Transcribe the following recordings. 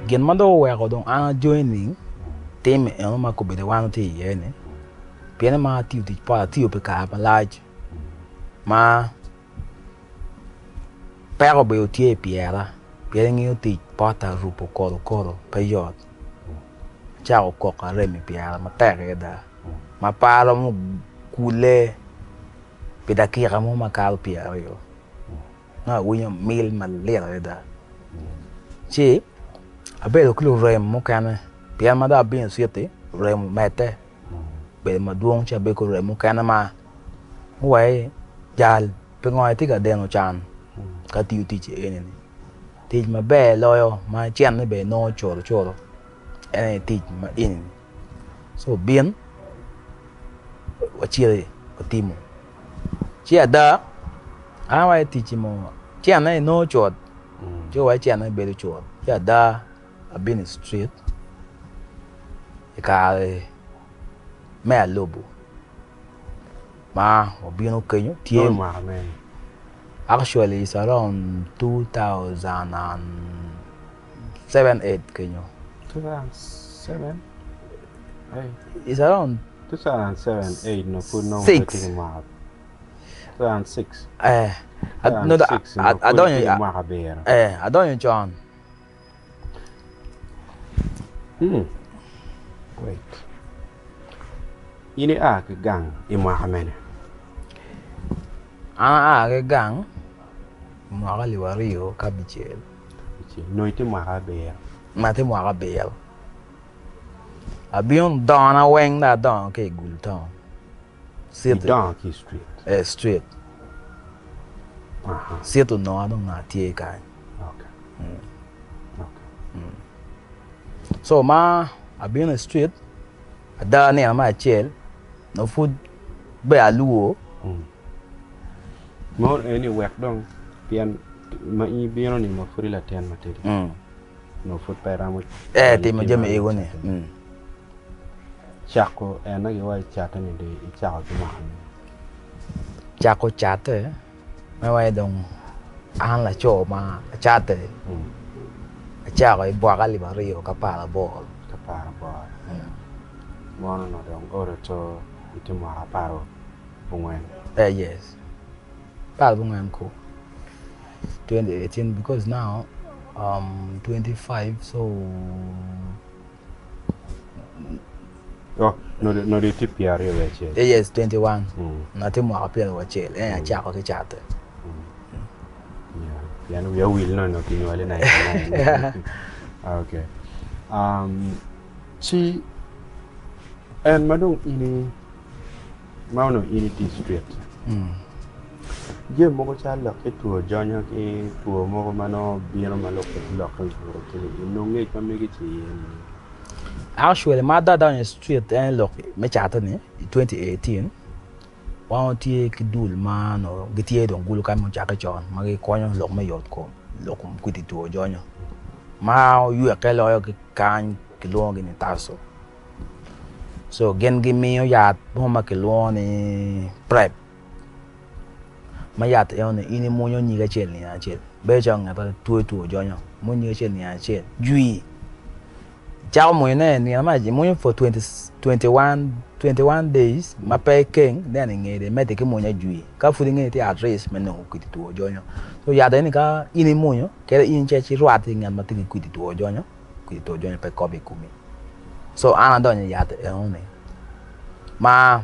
gen mando we ko don an joining team e ma ko be de wan ti ye ne piene ma ti pa ti pe ka ba large ma pero be o ti piera piene ngi ti pata rupo koro pe yot cha ko ka re mi piera ma tere da ma paro mu kule pe da kira mo ma kal piera yo na winya mil ma le da chi abelo kilo rem mo kana pia ma da bin siete rem mete be ma duong cha be ko rem mo kana ma we jal pe ngoi ti ga deno chan ka ti ti che ne ti ma be loyo ma chen ne be no choro ti ma in so bien wa chi o timo chi ada a wa ti chi mo chen ne no chot jo wa chen ne be chot ya da I've been straight. Ka me lobo. Ma obino kenyo tie ma man. Actually it's around 2007-8 kenyo. 2007? Hey. It's around 2007-8 no put no 6. 2006. I don't John. Wait. Ini ke gang imahamene. Ke gang. Mwaka liwario kabichel. No ite mahaber. Mate mwaka bel. Abion dona weng da don ke gulton. Sit down ki street. Street. Sit to no adon na tie kai. Okay. So ma I be on the street. Ada ne ma chel. No food be aluo. More any work dong pian ma I biano ni ma furi la ten materi. No food para mo. Ti ma jeme ego ne. Chako na ge wa chata ni de chako ma. Chako chate. Ma wa dong an la cho ma chate. Chako I bwa ka libario ka para bol. Para boy. Mono no dong ore to itimo aparo bungwen. Yes. Para bungwen ko. 2018 because now 25 so no de tipia re weche. Yes 21. Na timo apia weche chako ke chate. Yeah, we will no kinwale na. Okay. Si and madung ini mauno ini district. Je mo ko cha lak etuo jonyo ki tuo mo mano bieno malok lak ki no ngi pa me ki Actually my dad down the street and look me chata ni 2018 wan tie ki dul man o gitie don gulu kan mo chaka chon magi konyo lok me yot ko lokum kwiti tuo jonyo ma yu akelo yo kan kilongi ni taso so gen gi mi ya boma kiloni prep ma ya te on ini monyo ni ga chel ni a chel be jang ba tuo jonyo monyo chel ni a chel jui chao mo ne ni ma ji monyo for 21 days ma pe king then ngede mete ke monyo jui ka fu ngi ti address me no kwiti tuo jonyo so ya de ni ka ini monyo ke in che chi ruat ngan ma ti kwiti tuo jonyo pe kobi kumi so ana don ya te on ma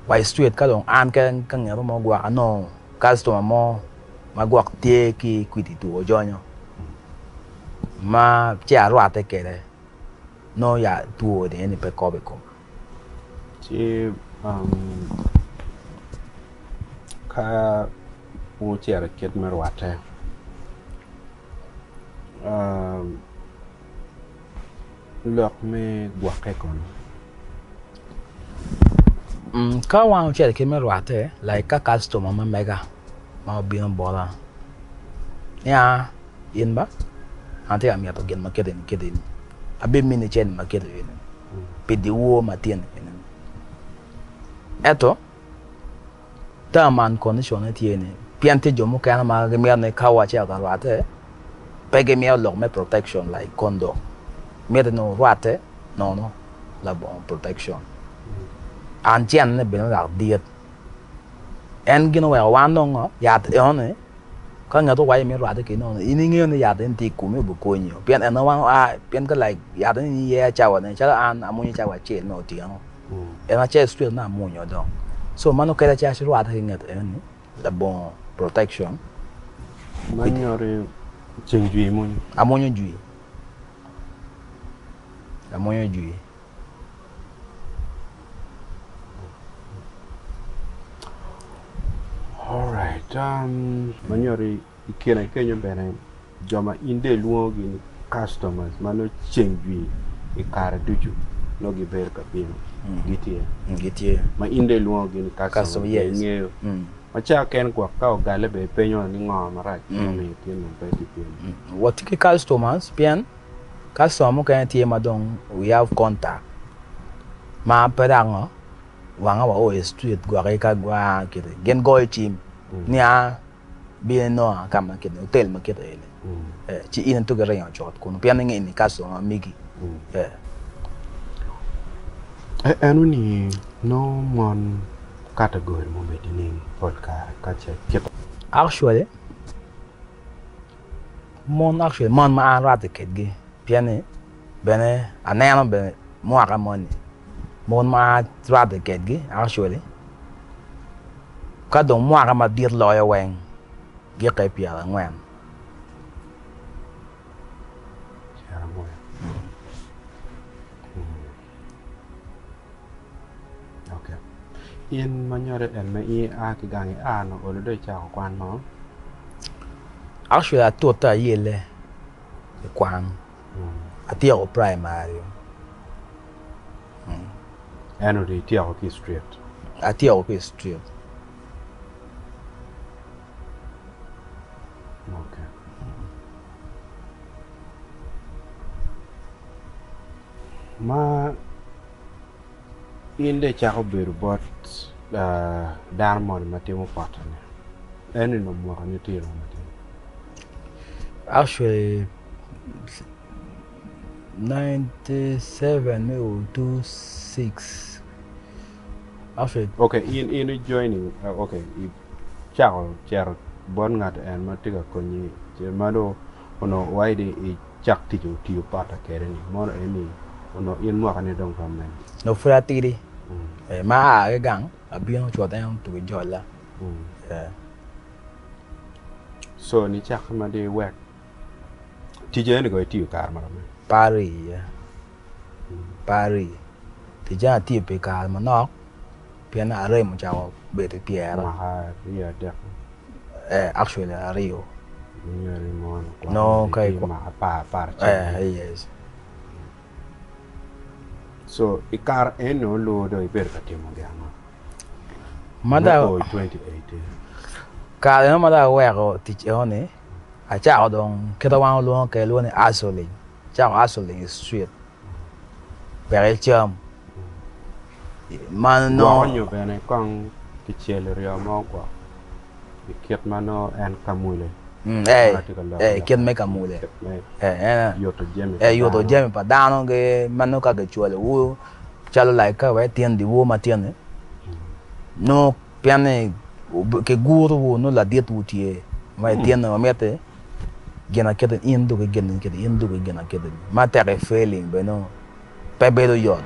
by street ka don an kan ngero mo gwa no customer mo ma gwa tie ki kwiti tuo jonyo ma cha ruat ke le no ya tuo de ni pe kobi kumi si ka mo tiara ket merwate lok me guake kon ka wan che ke me ruate like ka customer ma mega ma bin bola ya in ba ante am ya to gen market ni abe mini chen market ni pe de wo matien eto ta man condition ti ni piante jomo kana ma ge me ne ka wa che ka ruate pege me lock me protection like condom me no rate no la bon protection an chen ne ben la diet en gino wa wan no ya on ko nga to wa me rate ke no ini ngi ne ya den ti ku me bu ko nyo pian en wa pian ka like ya den ye cha wa ne cha an amu cha wa che no ti no en a che street na mu nyo do so mano ke la cha shi rate ngat en la bon protection Manyore chenjui mun. Amonyo jui. Amonyo jui. All right. Manyore ikena kenyo bene joma inde luogi ni customers mano chenjui ikara duju no giber kapino. Gitie. Ma inde luogi ni customers ngeo. Macha ken kwa ka gale be penyo ni ngoma right mi tin pe tipin what the customers pian customer kan tie madong we have contact ma pedango wanga wa o street gwa ka gwa kide gen go team nia bien no kama kide hotel ma kide chi in to gare yo chot kun pian ngi ni customer migi anu ni no mon category mo medining podcast kache kip actually mon ma rate kedge piane bene anano be mo aka money mon ma rate kedge actually ka do mo aka ma dir lo ya wen ge ka pia ngwan in manyore en me I a ki gangi a no olo do cha kwan mo actually I thought that yele kwan ati o primary eno di ti o ki street ati o ki street okay ma in de cha ko beru bot darmon matimo patane eno no mo kan tiro matimo actually 97 or 26 actually okay in joining okay I chao cher bon ngat en matiga konyi je mado ono waide I chak ti ju pata kere ni mo eni ono in mo kan dong kamen no fratiri ma ga gang abino chodan to jola so ni chak ma de wek ti je ni go ti kar mara Paris thì ra ti pe ka ma no pian a re mo chao be te piera ma ya de actually a Rio ni mo no kai ma pa yes so ikar eno lo do iber ka timo gano mada 2018 ka no mada we go ti one a chao dong ke da wan lo ke lo ni asole chao asole street very chum man no nyo bene kong ki chele rio mo kwa iket mano en kamule ken me kamule yo to jeme pa dano ge mano ka ge chole wo chalo like ka we tien di wo ma tien no piane ke guru wo no la diet utie ma tien no mete gena keden indu ge gena keden indu ge gena keden ma tere feeling beno pe bedo yot